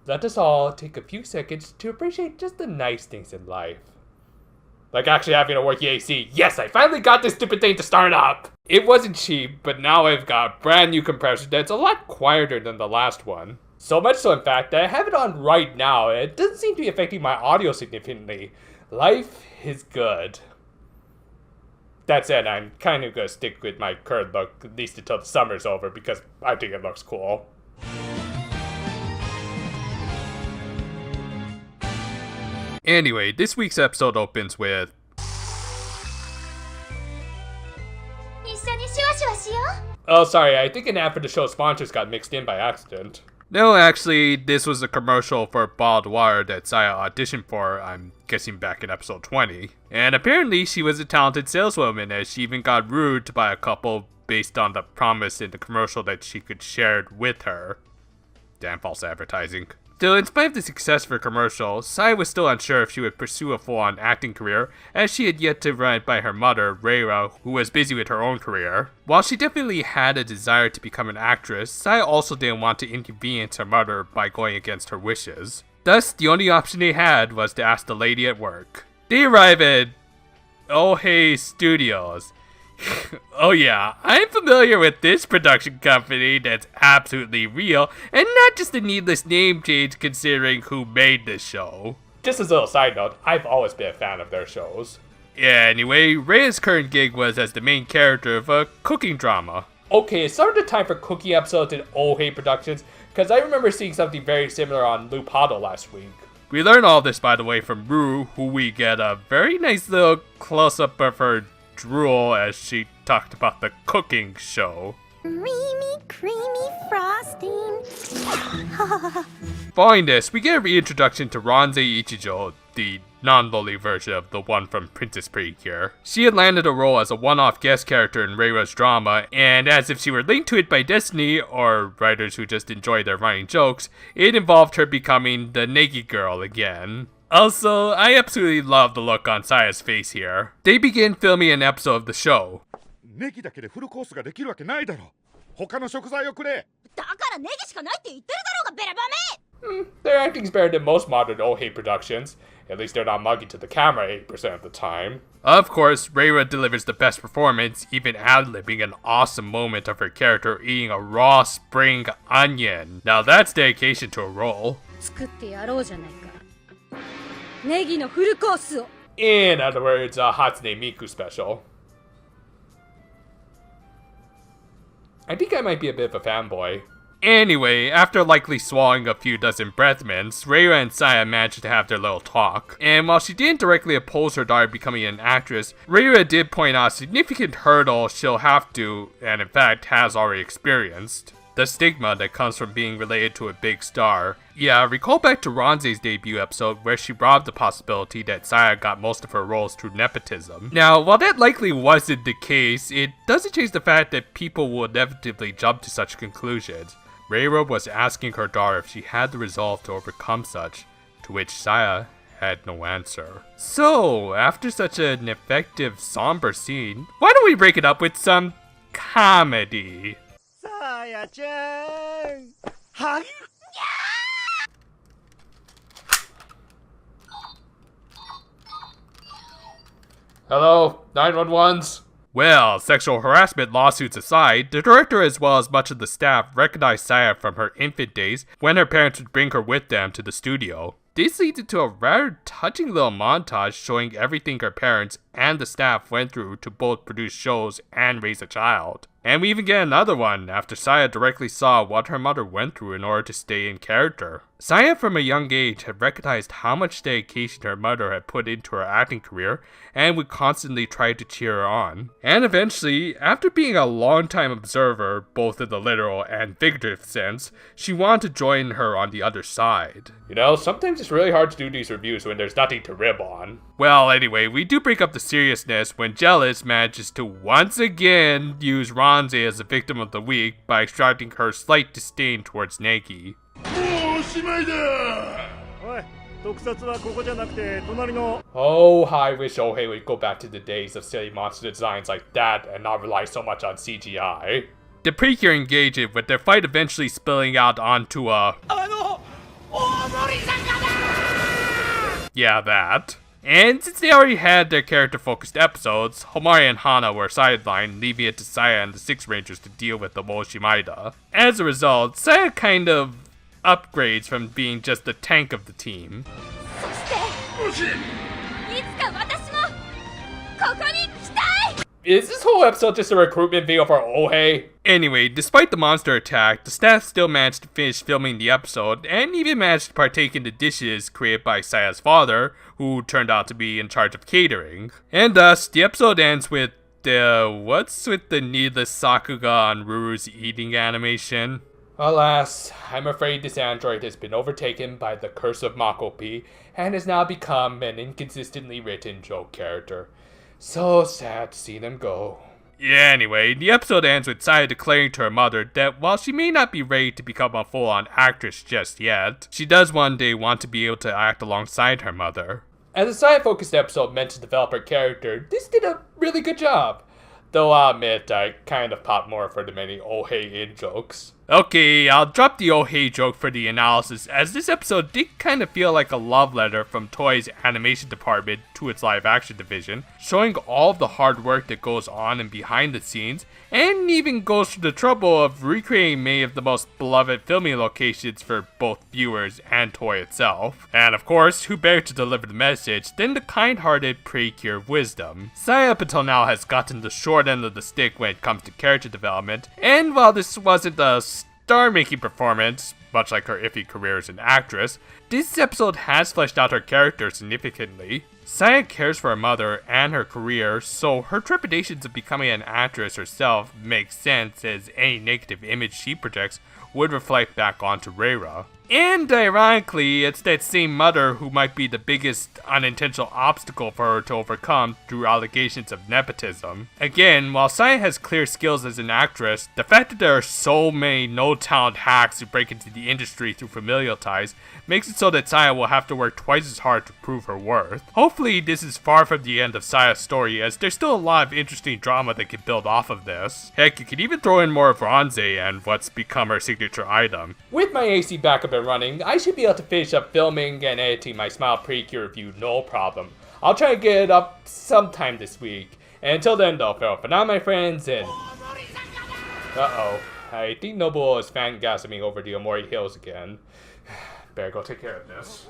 let us all take a few seconds to appreciate just the nice things in life. Like actually having a working AC. Yes, I finally got this stupid thing to start up! It wasn't cheap, but now I've got a brand new compressor that's a lot quieter than the last one. So much so in fact that I have it on right now and it doesn't seem to be affecting my audio significantly. Life is good. That said, I'm kind of gonna stick with my current look, at least until the summer's over, because I think it looks cool. Anyway, this week's episode opens with... Oh, sorry, I think an ad for the show's sponsors got mixed in by accident. No, actually, this was a commercial for bottled water that Saya auditioned for, I'm guessing back in episode 20. And apparently she was a talented saleswoman, as she even got rude by a couple based on the promise in the commercial that she could share it with her. Damn false advertising. Still, in spite of the success of her commercial, Saya was still unsure if she would pursue a full-on acting career, as she had yet to run it by her mother, Reira, who was busy with her own career. While she definitely had a desire to become an actress, Saya also didn't want to inconvenience her mother by going against her wishes. Thus, the only option they had was to ask the lady at work. They arrive at Ohei Studios. Oh yeah, I'm familiar with this production company that's absolutely real, and not just a needless name change considering who made this show. Just as a little side note, I've always been a fan of their shows. Yeah, anyway, Rei's current gig was as the main character of a cooking drama. Okay, it's sort of the time for cooking episodes in Ohei Productions, because I remember seeing something very similar on Lupado last week. We learned all this, by the way, from Rue, who we get a very nice little close-up of her drool as she talked about the cooking show. Creamy frosting. Following this, we get a reintroduction to Ranzei Ichijo, the non-loli version of the one from Princess Precure. She had landed a role as a one-off guest character in Reira's drama, and as if she were linked to it by destiny, or writers who just enjoy their running jokes, it involved her becoming the Negi girl again. Also, I absolutely love the look on Saya's face here. They begin filming an episode of the show. Their acting's better than most modern Ohei productions. At least they're not muggy to the camera 80% of the time. Of course, Reira delivers the best performance, even ad-libbing an awesome moment of her character eating a raw spring onion. Now that's dedication to a role. In other words, a Hatsune Miku special. I think I might be a bit of a fanboy. Anyway, after likely swallowing a few dozen breath mints, Reira and Saya managed to have their little talk. And while she didn't directly oppose her daughter becoming an actress, Reira did point out a significant hurdle she'll have to, and in fact has already experienced. The stigma that comes from being related to a big star. Yeah, recall back to Ranzei's debut episode where she brought up the possibility that Saya got most of her roles through nepotism. Now, while that likely wasn't the case, it doesn't change the fact that people will inevitably jump to such conclusions. Reira was asking her daughter if she had the resolve to overcome such, to which Saya had no answer. So, after such an effective, somber scene, why don't we break it up with some comedy? Saya-chan! Hug? Hello, 911s? Well, sexual harassment lawsuits aside, the director as well as much of the staff recognized Saya from her infant days when her parents would bring her with them to the studio. This leads into a rather touching little montage showing everything her parents and the staff went through to both produce shows and raise a child. And we even get another one after Saya directly saw what her mother went through in order to stay in character. Saya from a young age had recognized how much dedication her mother had put into her acting career and would constantly try to cheer her on. And eventually, after being a long-time observer, both in the literal and figurative sense, she wanted to join her on the other side. You know, sometimes it's really hard to do these reviews when there's nothing to rib on. Well, anyway, we do break up the seriousness when Jealous manages to once again use Ranzei as a victim of the week by extracting her slight disdain towards Negi. Oh, I wish Ohei would go back to the days of silly monster designs like that and not rely so much on CGI. The Precure engage it, with their fight eventually spilling out onto a... Yeah, that. And since they already had their character-focused episodes, Homari and Hana were sidelined, leaving it to Saya and the Six Rangers to deal with the Moshimida. As a result, Saya kind of upgrades from being just the tank of the team. Is this whole episode just a recruitment video for Ohei? Anyway, despite the monster attack, the staff still managed to finish filming the episode, and even managed to partake in the dishes created by Saya's father, who turned out to be in charge of catering. And thus, the episode ends with what's with the needless Sakuga on Ruru's eating animation? Alas, I'm afraid this android has been overtaken by the curse of Makopi, and has now become an inconsistently written joke character. So sad to see them go. Yeah, anyway, the episode ends with Saya declaring to her mother that while she may not be ready to become a full-on actress just yet, she does one day want to be able to act alongside her mother. As a Saya-focused episode meant to develop her character, this did a really good job. Though I'll admit, I kind of popped more for the many Ohei in-jokes. Okay, I'll drop the Ohei joke for the analysis, as this episode did kind of feel like a love letter from Toei's animation department to its live-action division, showing all of the hard work that goes on and behind the scenes, and even goes through the trouble of recreating many of the most beloved filming locations for both viewers and Toei itself. And of course, who better to deliver the message than the kind-hearted Precure of Wisdom. Saya up until now has gotten the short end of the stick when it comes to character development, and while this wasn't a star-making performance, much like her iffy career as an actress, this episode has fleshed out her character significantly. Saya cares for her mother and her career, so her trepidations of becoming an actress herself makes sense, as any negative image she projects would reflect back onto Reira. And ironically, it's that same mother who might be the biggest unintentional obstacle for her to overcome through allegations of nepotism. Again, while Saya has clear skills as an actress, the fact that there are so many no-talent hacks who break into the industry through familial ties makes it so that Saya will have to work twice as hard to prove her worth. Hopefully, this is far from the end of Saya's story, as there's still a lot of interesting drama that can build off of this. Heck, you could even throw in more of Ronze and what's become her signature item. With my AC backup and running, I should be able to finish up filming and editing my Smile Precure review no problem. I'll try to get it up sometime this week. And until then though, farewell for now my friends, and... Uh-oh. I think Nobuo is fangasming over the Omori Hills again. Better go take care of this.